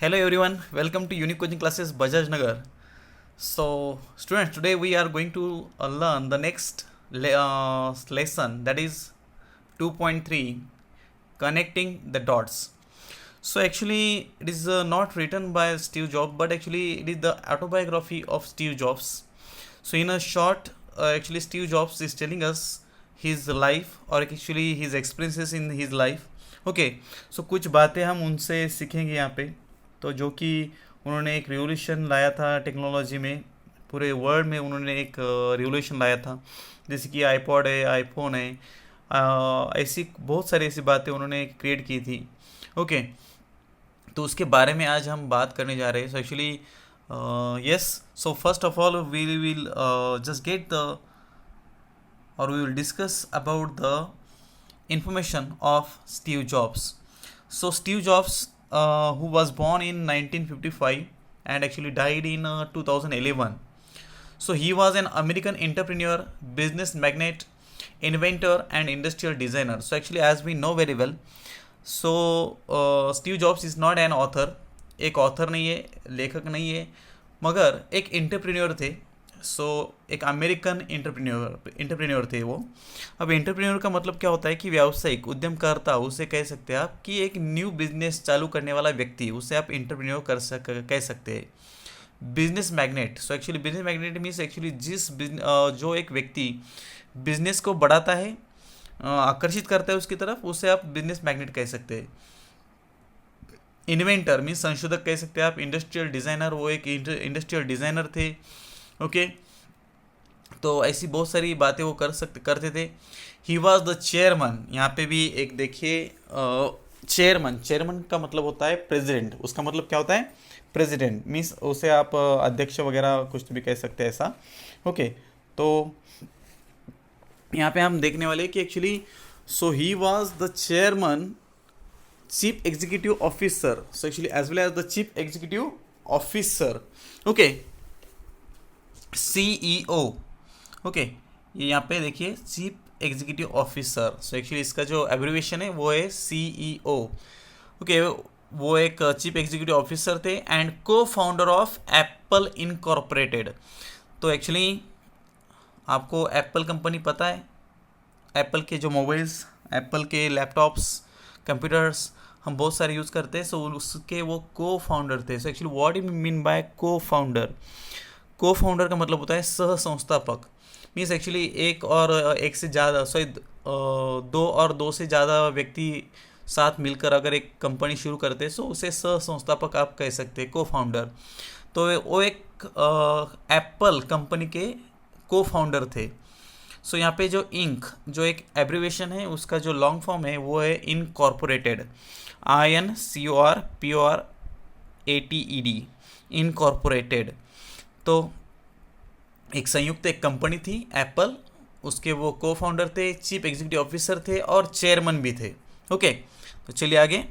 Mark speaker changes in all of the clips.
Speaker 1: Hello everyone, welcome to Unique Coaching Classes Bajaj Nagar. So, students, today we are going to learn the next lesson, that is 2.3, connecting the dots. So actually it is not written by Steve Jobs, but actually it is the autobiography of Steve Jobs. So in a short, actually Steve Jobs is telling us his life or actually his experiences in his life. Okay so कुछ बातें हम उनसे सीखेंगे यहाँ पे, तो जो कि उन्होंने एक रिवोल्यूशन लाया था टेक्नोलॉजी में, पूरे वर्ल्ड में उन्होंने एक रिवोल्यूशन लाया था, जैसे कि आईपॉड है, आईफोन है, ऐसी बहुत सारी ऐसी बातें उन्होंने क्रिएट की थी. ओके, तो उसके बारे में आज हम बात करने जा रहे हैं. So actually yes, so first of all we will just get the or we will discuss about the information of Steve Jobs. So Steve Jobs, who was born in 1955 and actually died in 2011. So he was an American entrepreneur, business magnate, inventor and industrial designer. So actually as we know very well, so Steve Jobs is not an author. एक author नहीं है, लेखक नहीं है, मगर एक entrepreneur थे. सो एक अमेरिकन एंटरप्रेन्योर थे वो. अब एंटरप्रेन्योर का मतलब क्या होता है कि व्यावसायिक उद्यमकर्ता, उसे कह सकते हैं आप कि एक न्यू बिजनेस चालू करने वाला व्यक्ति, उसे आप एंटरप्रेन्योर कह सकते हैं. Business magnet, so actually business magnet means actually जो एक व्यक्ति बिजनेस को बढ़ाता है, आकर्षित करता है उसकी तरफ, उसे आप बिजनेस मैग्नेट कह सकते हैं. इन्वेंटर मीन्स संशोधक कह सकते हैं आप. इंडस्ट्रियल डिज़ाइनर, वो एक इंडस्ट्रियल डिज़ाइनर थे. ओके, तो ऐसी बहुत सारी बातें वो करते थे. ही वॉज द चेयरमैन, यहाँ पे भी एक देखिए, चेयरमैन का मतलब होता है प्रेसिडेंट. उसका मतलब क्या होता है? प्रेसिडेंट मीन्स उसे आप अध्यक्ष वगैरह कुछ भी कह सकते हैं ऐसा. ओके, तो यहाँ पे हम देखने वाले कि actually so he was the chairman, chief executive officer, so actually as well as the chief executive officer. Okay, CEO. Okay, ये यहाँ पे देखिए chief executive officer. So actually इसका जो एब्रिविएशन है वो है CEO. ओके, वो एक चीफ एग्जीक्यूटिव ऑफिसर थे एंड को फाउंडर ऑफ एप्पल इनकॉर्पोरेटेड. तो एक्चुअली आपको एप्पल कंपनी पता है, एप्पल के जो मोबाइल्स, एप्पल के लैपटॉप्स, कंप्यूटर्स हम बहुत सारे यूज़ करते हैं. सो उसके वो को फाउंडर थे. सो actually what you mean bye को फाउंडर? को फाउंडर का मतलब होता है सह संस्थापक. मीन्स एक्चुअली एक से ज़्यादा, सॉरी, दो से ज़्यादा व्यक्ति साथ मिलकर अगर एक कंपनी शुरू करते हैं, सो उसे सह संस्थापक आप कह सकते हैं, को फाउंडर. तो वो एक एप्पल कंपनी के को फाउंडर थे. सो यहाँ पे जो इंक, जो एक एब्रीवेशन है, उसका जो लॉन्ग फॉर्म है वो है इनकॉर्पोरेटेड. INCORPORATED, incorporated. तो एक संयुक्त एक कंपनी थी एप्पल, उसके वो को फाउंडर थे, चीफ एग्जीक्यूटिव ऑफिसर थे और चेयरमैन भी थे. ओके, तो चलिए आगे.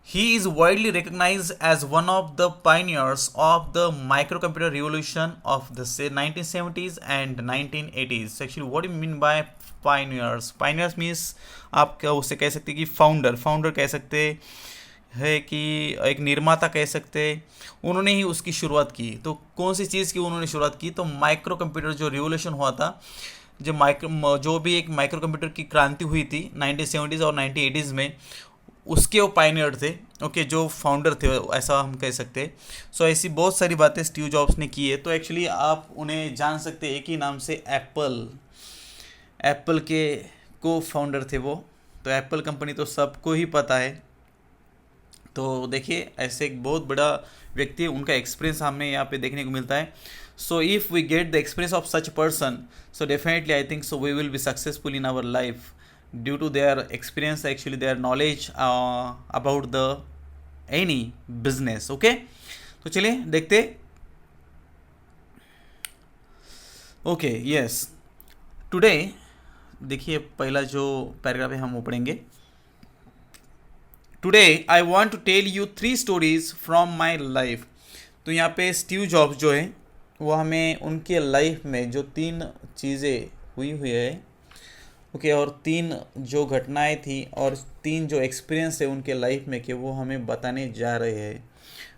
Speaker 1: He is widely recognized as one of the pioneers of the microcomputer revolution of the 1970s and 1980s. So actually, what do you mean by pioneers? Pioneers means आप क्या उसे कह सकते हैं कि फाउंडर कह सकते है, कि एक निर्माता कह सकते हैं. उन्होंने ही उसकी शुरुआत की. तो कौन सी चीज़ की उन्होंने शुरुआत की? तो माइक्रो कंप्यूटर जो रिवोल्यूशन हुआ था, जो भी एक माइक्रो कंप्यूटर की क्रांति हुई थी 1970s और 1980s में, उसके वो पायनियर थे. ओके, जो फाउंडर थे ऐसा हम कह सकते हैं. सो ऐसी बहुत सारी बातें स्टीव जॉब्स ने की है. तो एक्चुअली आप उन्हें जान सकते हैं एक ही नाम से, एप्पल के को फाउंडर थे वो. तो एप्पल कंपनी तो सबको ही पता है. तो देखिए ऐसे एक बहुत बड़ा व्यक्ति, उनका एक्सपीरियंस हमें यहाँ पे देखने को मिलता है. So if we get the experience of such person, so definitely I think so we will be successful in our life due to their experience, actually their knowledge about the any business. Okay, तो चलिए देखते. Okay, yes, today देखिए पहला जो paragraph है हम वो पढ़ेंगे. Today I want to tell you 3 stories from my life. तो यहाँ पे स्टीव जॉब्स जो है वो हमें उनके लाइफ में जो 3 चीज़ें हुई है ओके, और 3 जो घटनाएं थी और 3 जो एक्सपीरियंस है उनके लाइफ में कि वो हमें बताने जा रहे हैं।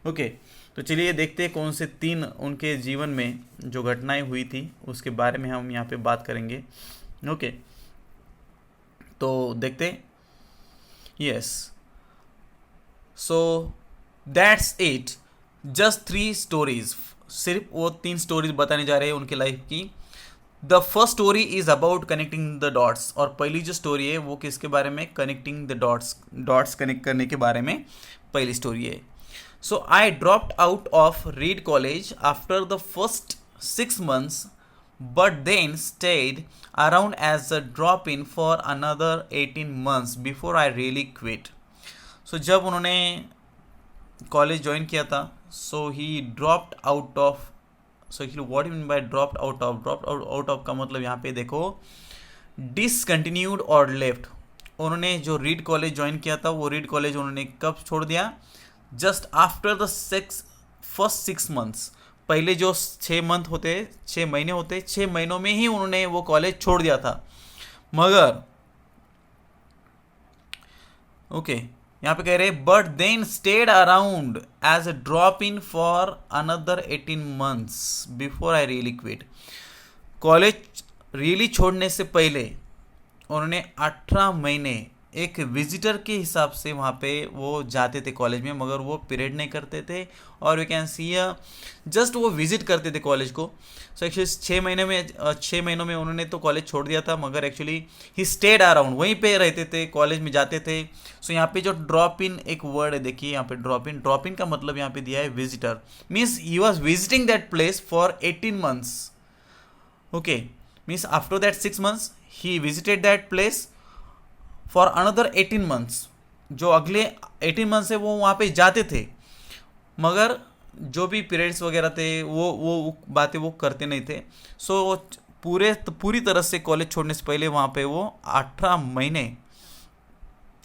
Speaker 1: ओके, तो चलिए देखते हैं कौन से 3 उनके जीवन में जो घटनाएं हुई थी उसके बारे में हम यहाँ पे बात करेंगे। ओके, तो देखते। Yes, so that's it, just 3 stories, सिर्फ वो 3 स्टोरीज बताने जा रहे हैं उनके लाइफ की। The first story is about connecting the dots, और पहली जो स्टोरी है वो किसके बारे में, connecting the dots, dots connect करने के बारे में पहली स्टोरी है। So I dropped out of Reed college after the first 6 months, but then stayed around as a drop in for another 18 months before I really quit. So जब उन्होंने college join किया था, so he dropped out of. So actually what you mean by dropped out of, dropped out of का मतलब यहाँ पे देखो discontinued और लेफ्ट। उन्होंने जो रीड कॉलेज ज्वाइन किया था वो रीड कॉलेज उन्होंने कब छोड़ दिया, just after the first 6 months, पहले जो 6 मंथ होते, 6 महीने होते, 6 महीनों में ही उन्होंने वो कॉलेज छोड़ दिया था। मगर ओके, यहाँ पे कह रहे but then stayed around as a drop in for another 18 months before I really quit. College really छोड़ने से पहले उन्होंने 18 महीने एक विजिटर के हिसाब से वहाँ पे वो जाते थे कॉलेज में, मगर वो पीरियड नहीं करते थे, और वी कैन सी जस्ट वो विजिट करते थे कॉलेज को। सो एक्चुअली 6 महीनों में उन्होंने तो कॉलेज छोड़ दिया था, मगर एक्चुअली ही स्टेड अराउंड, वहीं पे रहते थे, कॉलेज में जाते थे। सो यहाँ पे जो ड्रॉप इन एक वर्ड है, देखिए यहाँ पे ड्रॉप इन का मतलब यहाँ पे दिया है visitor, means he was visiting that place for 18 months। Okay, means after that 6 months he visited that place for another 18 months, जो अगले 18 months से वो वहाँ पे जाते थे, मगर जो भी पीरियड्स वगैरह थे वो बातें वो करते नहीं थे। सो पूरी तरह से कॉलेज छोड़ने से पहले वहाँ पे वो 18 महीने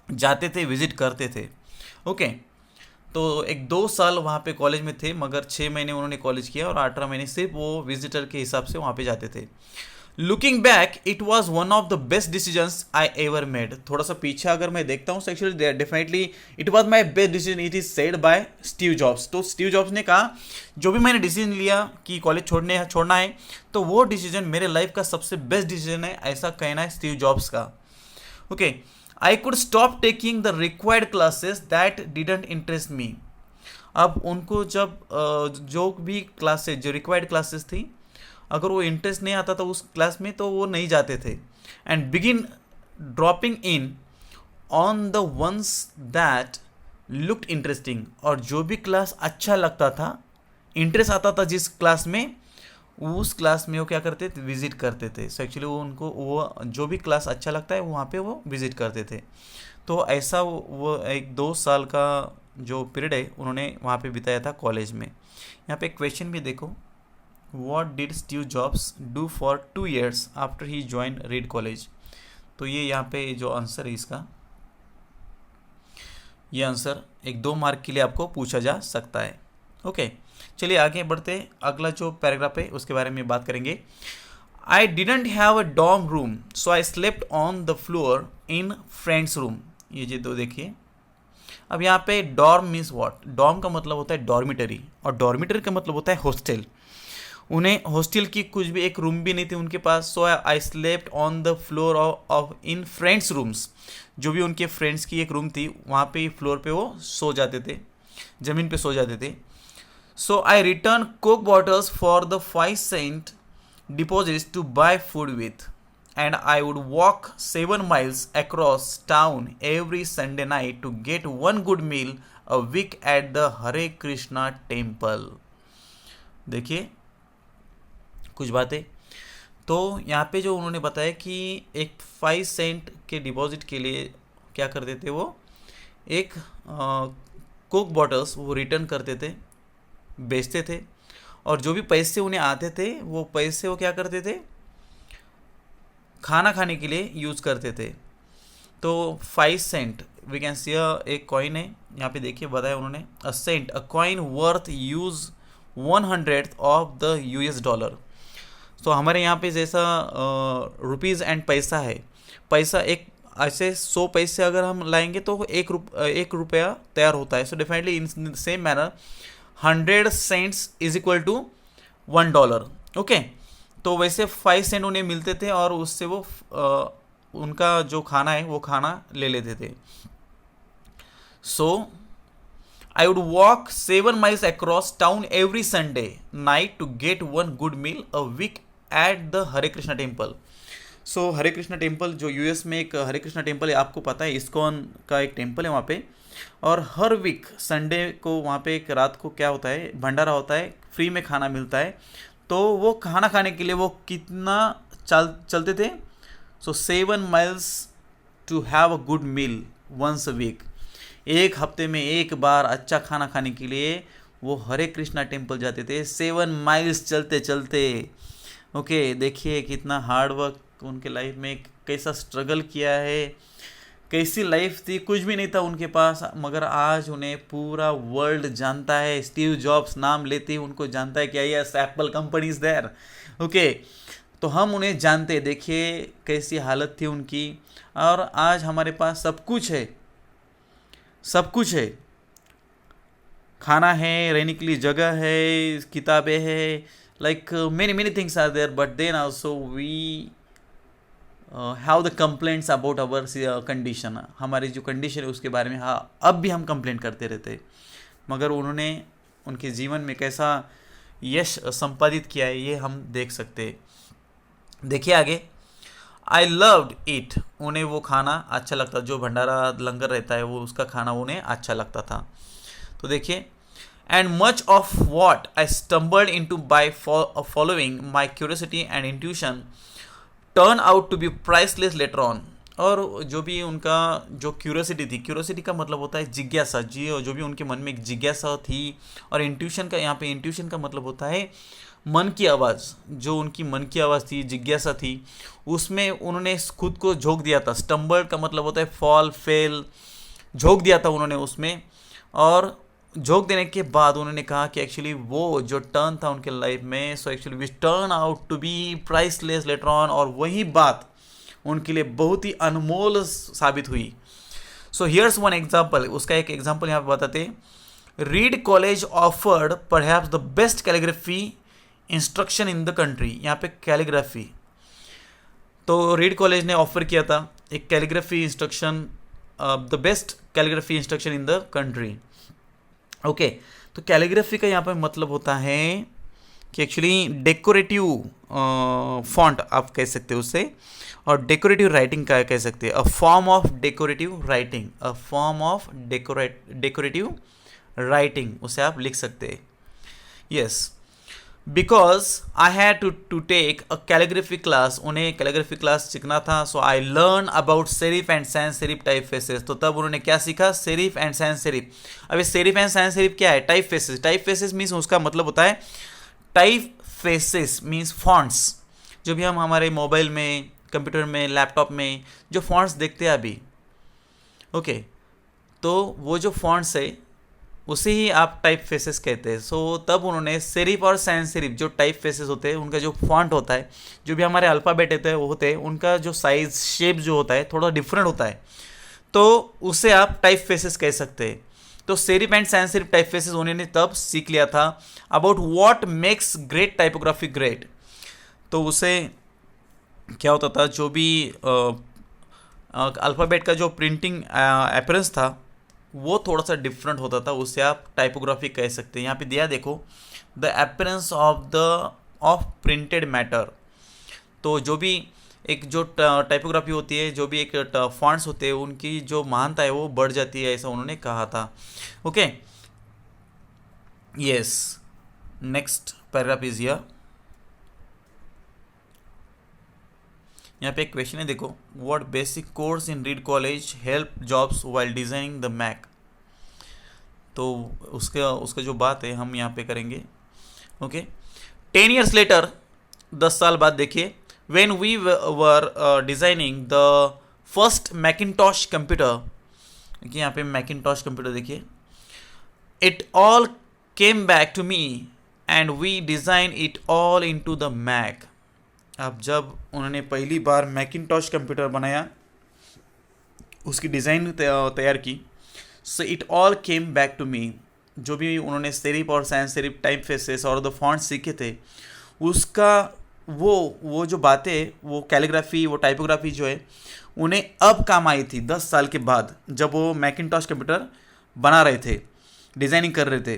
Speaker 1: जाते थे, विजिट करते थे। ओके, तो एक 2 साल वहाँ पे कॉलेज में थे, मगर 6 महीने उन्होंने कॉलेज किया और 18 महीने सिर्फ वो विजिटर के हिसाब से वहाँ पे जाते थे। Looking back it was one of the best decisions I ever made. थोड़ा सा पीछे अगर मैं देखता हूँ, actually definitely it was my best decision, it is said bye Steve jobs. तो स्टीव जॉब्स ने कहा जो भी मैंने डिसीजन लिया कि कॉलेज छोड़ना है, तो वो डिसीजन मेरे लाइफ का सबसे बेस्ट डिसीजन है, ऐसा कहना है स्टीव जॉब्स का। Okay, I could stop taking the required classes that didn't interest me. अब उनको जब जो भी क्लासेज, जो रिक्वायर्ड क्लासेस थी, अगर वो इंटरेस्ट नहीं आता था उस क्लास में तो वो नहीं जाते थे, and begin dropping in on the ones that looked interesting. और जो भी क्लास अच्छा लगता था, इंटरेस्ट आता था जिस क्लास में, उस क्लास में वो क्या करते थे, विजिट करते थे। सो एक्चुअली वो उनको वो जो भी क्लास अच्छा लगता है वहाँ पे वो विजिट करते थे। तो ऐसा वो एक 2 साल का जो पीरियड है उन्होंने वहाँ पे बिताया था कॉलेज में। यहाँ पे क्वेश्चन भी देखो, What did Steve Jobs do for 2 years after he joined Reed College? तो ये यहाँ पे जो आंसर है इसका, ये आंसर एक 2 मार्क के लिए आपको पूछा जा सकता है। ओके, चलिए आगे बढ़ते, अगला जो पैराग्राफ है उसके बारे में बात करेंगे। I didn't have a dorm room, so I slept on the floor in friend's room। ये जो दो देखिए, अब यहाँ पे डॉर्म मीन्स व्हाट, डॉर्म का मतलब होता है डॉर्मिटरी, और डॉर्मिटरी का मतलब होता है हॉस्टल। उन्हें हॉस्टल की कुछ भी एक रूम भी नहीं थी उनके पास। So I slept on the floor of in friends rooms, जो भी उनके फ्रेंड्स की एक रूम थी वहाँ पे फ्लोर पे वो सो जाते थे, ज़मीन पे सो जाते थे। So I return coke bottles for the 5 cent deposits to buy food with, and I would walk 7 miles across town every Sunday night to get 1 good meal a week at the Hare Krishna temple. देखिए कुछ बातें, तो यहाँ पे जो उन्होंने बताया कि एक 5 cent के डिपॉजिट के लिए क्या करते थे, वो एक कोक बॉटल्स वो रिटर्न करते थे, बेचते थे, और जो भी पैसे उन्हें आते थे वो पैसे वो क्या करते थे, खाना खाने के लिए यूज़ करते थे। तो 5 cent वी कैन सी एक कॉइन है, यहाँ पे देखिए बताया उन्होंने, a sent a coin worth use 100th of the US dollar। तो हमारे यहाँ पे जैसा रुपीज़ एंड पैसा है, पैसा एक ऐसे 100 पैसे अगर हम लाएंगे तो 1 रुपया तैयार होता है. So definitely in same manner 100 cents is equal to $1. Okay, तो वैसे 5 सेंट उन्हें मिलते थे और उससे वो उनका जो खाना है वो खाना ले लेते थे. सो I would walk 7 miles across town every Sunday night to get one good meal a week at the Hare Krishna temple. So Hare Krishna temple जो यूएस में एक हरे कृष्णा टेम्पल है, आपको पता है इस्कॉन का एक टेम्पल है वहाँ पे. और हर वीक संडे को वहाँ पे एक रात को क्या होता है, भंडारा होता है, फ्री में खाना मिलता है. तो वो खाना खाने के लिए वो कितना चलते थे. So 7 miles to have a good meal once a week. एक हफ्ते में एक बार अच्छा खाना खाने के लिए वो हरे कृष्णा टेम्पल जाते थे 7 miles चलते चलते. ओके, देखिए कितना हार्ड वर्क उनके लाइफ में, कैसा स्ट्रगल किया है, कैसी लाइफ थी. कुछ भी नहीं था उनके पास, मगर आज उन्हें पूरा वर्ल्ड जानता है. स्टीव जॉब्स नाम लेते ही उनको जानता है कि yes Apple company is there. Okay, तो हम उन्हें जानते हैं. देखिए कैसी हालत थी उनकी, और आज हमारे पास सब कुछ है. सब कुछ है, खाना है, रहने के लिए जगह है, किताबें है, like many things are there. But then also we have the complaints about our condition. हमारी जो कंडीशन है उसके बारे में हाँ अब भी हम कंप्लेंट करते रहते. मगर उन्होंने उनके जीवन में कैसा यश संपादित किया है ये हम देख सकते. देखिए आगे, आई लव्ड इट. उन्हें वो खाना अच्छा लगता, जो भंडारा लंगर रहता है वो उसका खाना उन्हें अच्छा लगता था. तो देखिए, and much of what I stumbled into by following my curiosity and intuition turn out to be priceless later on. और जो भी उनका जो क्यूरियोसिटी थी, क्यूरियोसिटी का मतलब होता है जिज्ञासा, जो भी उनके मन में एक जिज्ञासा थी. और इंट्यूशन का, यहाँ पे इंट्यूशन का मतलब होता है मन की आवाज़. जो उनकी मन की आवाज़ थी, जिज्ञासा थी, उसमें उन्होंने खुद को झोंक दिया था. स्टम्बल का मतलब होता है फॉल, फेल, झोंक दिया था उन्होंने उसमें. और झोंक देने के बाद उन्होंने कहा कि एक्चुअली वो जो टर्न था उनके लाइफ में, so actually we turn out to be priceless later on. और वही बात उनके लिए बहुत ही अनमोल साबित हुई. So here's one example. उसका एक एग्जाम्पल यहाँ पे बताते. Reed college offered perhaps the best calligraphy instruction in the country. यहाँ पे कैलीग्राफी, तो रीड कॉलेज ने ऑफर किया था एक calligraphy instruction, the best calligraphy instruction in the country. Okay, तो कैलीग्राफी का यहाँ पे मतलब होता है कि एक्चुअली डेकोरेटिव फॉन्ट आप कह सकते हो उससे, और डेकोरेटिव राइटिंग का कह सकते हैं. A form of decorative writing, a form of decorative writing, उसे आप लिख सकते हैं. Yes, because I had to take a calligraphy class. उन्हें कैलीग्राफी क्लास सीखना था. So I learn about serif and sans serif type faces. तो तब उन्होंने क्या सीखा, सेरिफ एंड सैंस सेरिफ. अब सेरिफ एंड सैंस सेरिफ क्या है, type faces. Type faces means उसका मतलब होता है, टाइप फेसेस मीन्स फॉन्ट्स. जो भी हम हमारे मोबाइल में, कंप्यूटर में, लैपटॉप में जो फॉन्ट्स देखते हैं अभी, ओके, तो वो जो फॉन्ट्स है उसे ही आप टाइप फेसेस कहते हैं. सो तब उन्होंने सेरिफ और सैंस सेरिफ जो टाइप फेसेस होते हैं, उनका जो फॉन्ट होता है, जो भी हमारे अल्फ़ाबेट होते हैं, उनका जो साइज, शेप जो होता है थोड़ा डिफरेंट होता है, तो उसे आप टाइप फेसेस कह सकते हैं. तो serif and sans serif type faces उन्होंने तब सीख लिया था. About what makes great typography great. तो उसे क्या होता था, जो भी अल्फ़ाबेट का जो प्रिंटिंग अपीयरेंस था वो थोड़ा सा डिफरेंट होता था, उससे आप टाइपोग्राफी कह सकते हैं. यहाँ पे दिया देखो, the appearance of printed matter. तो जो भी एक जो टाइपोग्राफी होती है, जो भी एक फॉन्ट्स होते हैं, उनकी जो महानता है वो बढ़ जाती है, ऐसा उन्होंने कहा था. Okay, yes, next paragraph is here. यहाँ पे एक क्वेश्चन है, देखो. What basic course in Reed college help Jobs while designing the Mac. तो उसका जो बात है हम यहाँ पे करेंगे. ओके, 10 years लेटर, 10 साल बाद देखिए, when we were designing the first Macintosh computer. देखिए यहाँ पे मैकिनटॉश कंप्यूटर देखिए. It all came back to me and we design it all into the Mac. अब जब उन्होंने पहली बार मैकिनटॉश कंप्यूटर बनाया, उसकी डिज़ाइन तैयार की, so it all came back to me. जो भी उन्होंने सेरिफ और सैंस सेरिफ टाइप फेसेस और द फॉन्ट सीखे थे, उसका वो जो बातें, वो कैलीग्राफी, वो टाइपोग्राफी जो है, उन्हें अब काम आई थी 10 साल के बाद, जब वो मैकिनटॉश कंप्यूटर बना रहे थे, डिज़ाइनिंग कर रहे थे।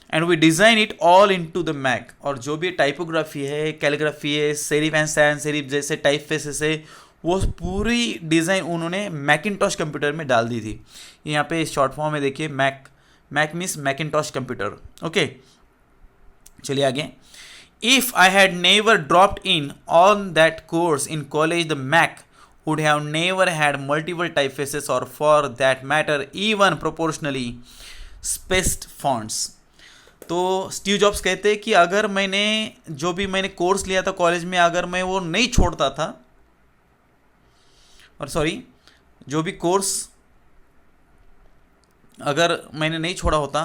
Speaker 1: And we design it all into the Mac. और जो भी टाइपोग्राफी है, कैलीग्राफी है, सेरिफ एंड सैंस सेरिफ जैसे टाइप फेसेस है, वो पूरी डिज़ाइन उन्होंने मैकिनटॉश कंप्यूटर में डाल दी थी। यहाँ पे शॉर्ट फॉर्म में देखिए, Mac means Macintosh computer. Okay, चलिए आगे। If I had never dropped in on that course in college, the Mac would have never had multiple typefaces or, for that matter, even proportionally spaced fonts. तो Steve jobs कहते हैं कि अगर मैंने course लिया था कॉलेज में, अगर मैं वो नहीं छोड़ता था, और जो भी कोर्स अगर मैंने नहीं छोड़ा होता,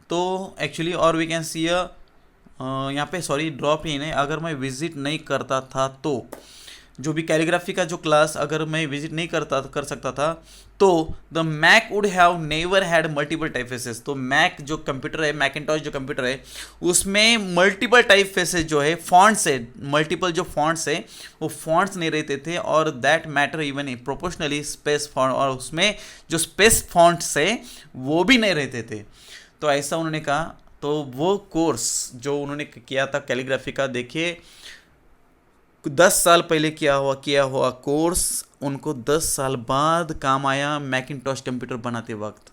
Speaker 1: तो एक्चुअली, और वी कैन सी यहाँ पे ड्रॉप इन है, अगर मैं विजिट नहीं करता था तो, जो भी कैलीग्राफी का जो क्लास अगर मैं विजिट नहीं कर सकता था, तो the Mac would have never had multiple type faces. तो मैक जो कंप्यूटर है, मैकिनटॉश जो कंप्यूटर है, उसमें मल्टीपल टाइप फेसेस जो है, फॉन्ट्स है, मल्टीपल जो फॉन्ट्स है, वो फॉन्ट्स नहीं रहते थे, और that matter even proportionally space font, और उसमें जो स्पेस फॉन्ट्स है वो भी नहीं रहते थे। तो ऐसा उन्होंने कहा। तो वो कोर्स जो उन्होंने किया था कैलीग्राफी का, देखिए 10 साल पहले किया हुआ कोर्स उनको 10 साल बाद काम आया मैकिनटॉश कंप्यूटर बनाते वक्त।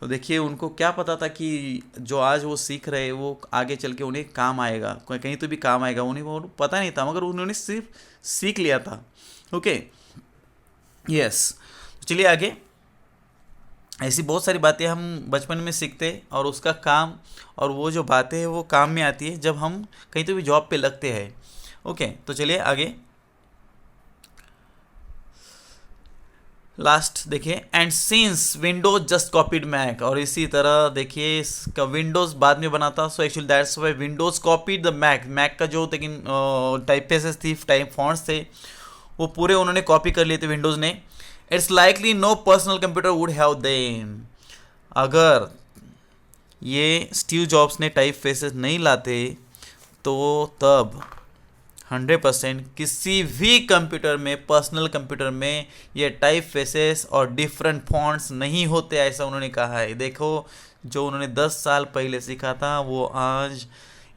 Speaker 1: तो देखिए उनको क्या पता था कि जो आज वो सीख रहे हैं वो आगे चल के उन्हें काम आएगा, कहीं तो भी काम आएगा, उन्हें वो पता नहीं था, मगर उन्होंने सिर्फ सीख लिया था। ओके, यस, चलिए आगे। ऐसी बहुत सारी बातें हम बचपन में सीखते हैं, और उसका काम, और वो जो बातें हैं वो काम में आती है जब हम कहीं तो भी जॉब पे लगते हैं। ओके, तो चलिए आगे। लास्ट देखिए, and since Windows just copied Mac, और इसी तरह देखिए इसका विंडोज बाद में बना था, so actually that's why Windows copied the Mac का जो लेकिन टाइप फेसेस थी, टाइप फॉन्ट्स थे, वो पूरे उन्होंने कॉपी कर लिए थे विंडोज ने। It's likely no personal computer would have them. अगर ये स्टीव जॉब्स ने टाइप फेसेस नहीं लाते, तो तब 100% किसी भी कंप्यूटर में, पर्सनल कंप्यूटर में, ये टाइप फेसेस और डिफरेंट फॉन्ट्स नहीं होते, ऐसा उन्होंने कहा है। देखो, जो उन्होंने 10 साल पहले सीखा था, वो आज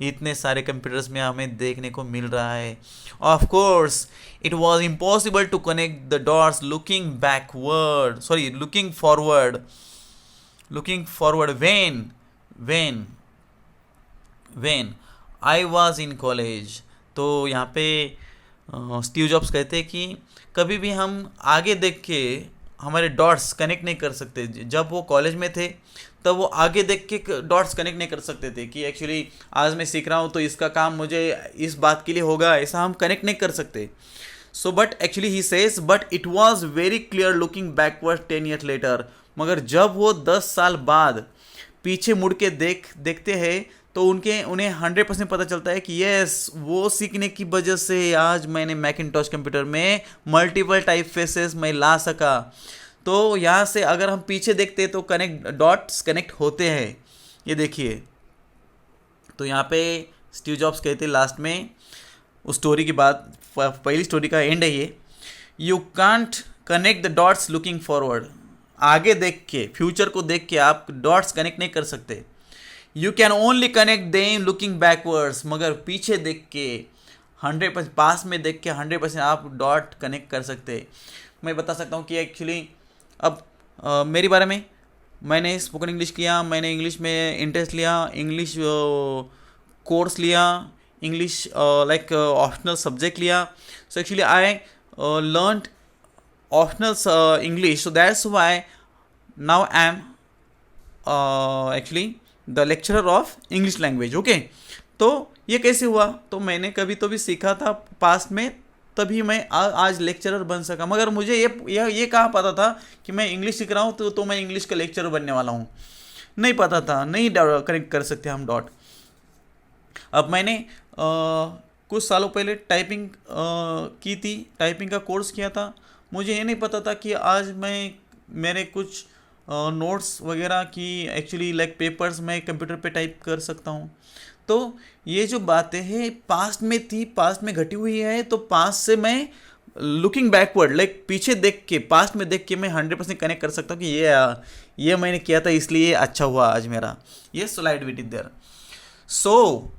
Speaker 1: इतने सारे कंप्यूटर्स में हमें देखने को मिल रहा है। Of course it was impossible to connect the dots looking forward when I was in college. तो यहाँ पे स्टीव जॉब्स कहते हैं कि कभी भी हम आगे देख के हमारे डॉट्स कनेक्ट नहीं कर सकते। जब वो कॉलेज में थे तब वो आगे देख के डॉट्स कनेक्ट नहीं कर सकते थे कि एक्चुअली आज मैं सीख रहा हूँ तो इसका काम मुझे इस बात के लिए होगा, ऐसा हम कनेक्ट नहीं कर सकते। So but actually he says but it was very clear looking backward 10 years later. मगर जब वो 10 साल बाद पीछे मुड़ के देखते हैं तो उन्हें 100% पता चलता है कि यस, वो सीखने की वजह से आज मैंने मैकिनटॉश कंप्यूटर में मल्टीपल टाइप फेसेस मैं ला सका। तो यहाँ से अगर हम पीछे देखते हैं तो डॉट्स कनेक्ट होते हैं, ये देखिए। तो यहाँ पे स्टीव जॉब्स कहते हैं लास्ट में, उस स्टोरी की बात, पहली स्टोरी का एंड है ये, you can't connect the dots looking forward. आगे देख के, फ्यूचर को देख के आप डॉट्स कनेक्ट नहीं कर सकते। You can only connect them looking backwards, मगर पीछे देख के 100%, पास में देख के 100% आप डॉट कनेक्ट कर सकते। मैं बता सकता हूँ कि एक्चुअली अब मेरे बारे में, मैंने स्पोकन इंग्लिश किया, मैंने इंग्लिश में इंटरेस्ट लिया, इंग्लिश कोर्स लिया, इंग्लिश लाइक ऑप्शनल सब्जेक्ट लिया। So actually I learned optional English, so that's why now I am actually the lecturer of English language. Okay, तो ये कैसे हुआ? तो मैंने कभी तो भी सीखा था पास्ट में, तभी मैं आज लेक्चरर बन सका। मगर मुझे ये कहाँ पता था कि मैं इंग्लिश सीख रहा हूँ तो मैं इंग्लिश का लेक्चरर बनने वाला हूँ, नहीं पता था। नहीं कनेक्ट कर सकते हम डॉट। अब मैंने कुछ सालों पहले टाइपिंग की थी, टाइपिंग का कोर्स किया था। मुझे ये नहीं पता था कि आज मैं मेरे कुछ नोट्स वगैरह की एक्चुअली लाइक पेपर्स मैं कंप्यूटर पे टाइप कर सकता हूँ। तो ये जो बातें हैं पास्ट में थी, पास्ट में घटी हुई है, तो पास्ट से मैं लुकिंग बैकवर्ड लाइक पीछे देख के, पास्ट में देख के मैं 100% कनेक्ट कर सकता हूँ कि ये मैंने किया था इसलिए अच्छा हुआ आज मेरा। ये slide with is there. So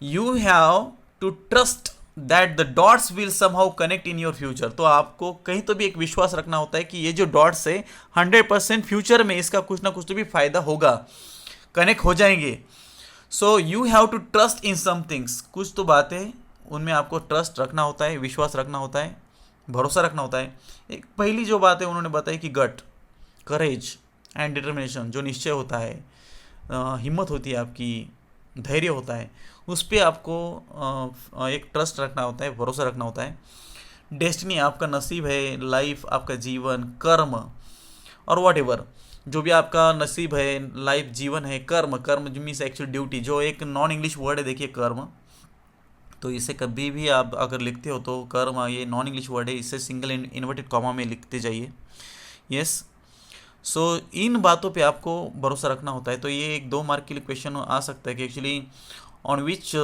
Speaker 1: you have to trust that the dots will somehow connect in your future. तो आपको कहीं तो भी एक विश्वास रखना होता है कि ये जो डॉट्स है 100% फ्यूचर में इसका कुछ ना कुछ तो भी फायदा होगा, कनेक्ट हो जाएंगे। So you have to trust in some things. कुछ तो बातें उनमें आपको ट्रस्ट रखना होता है, विश्वास रखना होता है, भरोसा रखना होता है। एक पहली जो बात है उन्होंने बताई कि गट, करेज एंड डिटर्मिनेशन, जो निश्चय होता है, हिम्मत होती है आपकी, धैर्य होता है, उस पर आपको एक ट्रस्ट रखना होता है, भरोसा रखना होता है। डेस्टिनी, आपका नसीब है, लाइफ, आपका जीवन, कर्म और वॉट एवर जो भी आपका नसीब है, लाइफ, जीवन है, कर्म, कर्म मीन्स एक्चुअल ड्यूटी, जो एक नॉन इंग्लिश वर्ड है देखिए कर्म। तो इसे कभी भी आप अगर लिखते हो तो कर्म, ये नॉन इंग्लिश वर्ड है, इसे सिंगल इन्वर्टेड कॉमा में लिखते जाइए। यस। सो इन बातों पे आपको भरोसा रखना होता है। तो ये एक 2 मार्क के लिए क्वेश्चन आ सकता है कि actually on which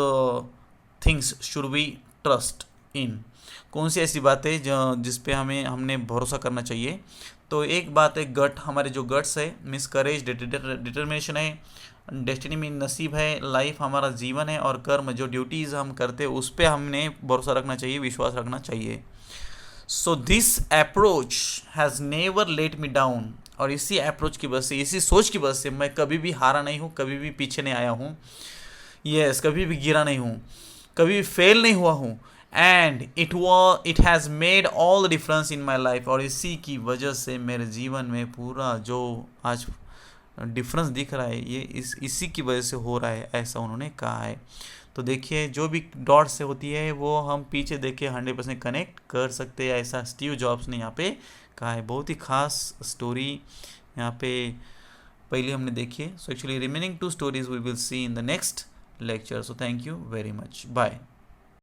Speaker 1: things should we trust in, कौन सी ऐसी बातें जिस पे हमने भरोसा करना चाहिए। तो एक बात है गट, हमारे जो गट्स है मीन्स करेज, डिटर्मिनेशन है, डेस्टिनी मीन नसीब है, लाइफ हमारा जीवन है, और कर्म जो ड्यूटीज़ हम करते हैं उस पर हमने भरोसा रखना चाहिए, विश्वास रखना चाहिए। So this approach has never let me down. और इसी अप्रोच की वजह से, इसी सोच की वजह से मैं कभी भी हारा नहीं हूँ, कभी भी पीछे नहीं आया हूँ। यस, कभी भी गिरा नहीं हूँ, कभी भी फेल नहीं हुआ हूँ। And it has made all the difference in my life. और इसी की वजह से मेरे जीवन में पूरा जो आज डिफरेंस दिख रहा है ये इसी की वजह से हो रहा है, ऐसा उन्होंने कहा है। तो देखिए जो भी डॉट से होती है वो हम पीछे देख के 100% कनेक्ट कर सकते हैं, ऐसा स्टीव जॉब्स ने यहाँ पे कहा है। बहुत ही खास स्टोरी यहाँ पे पहले हमने देखी है। So actually remaining 2 stories we will see in the next lecture. So thank you very much. Bye.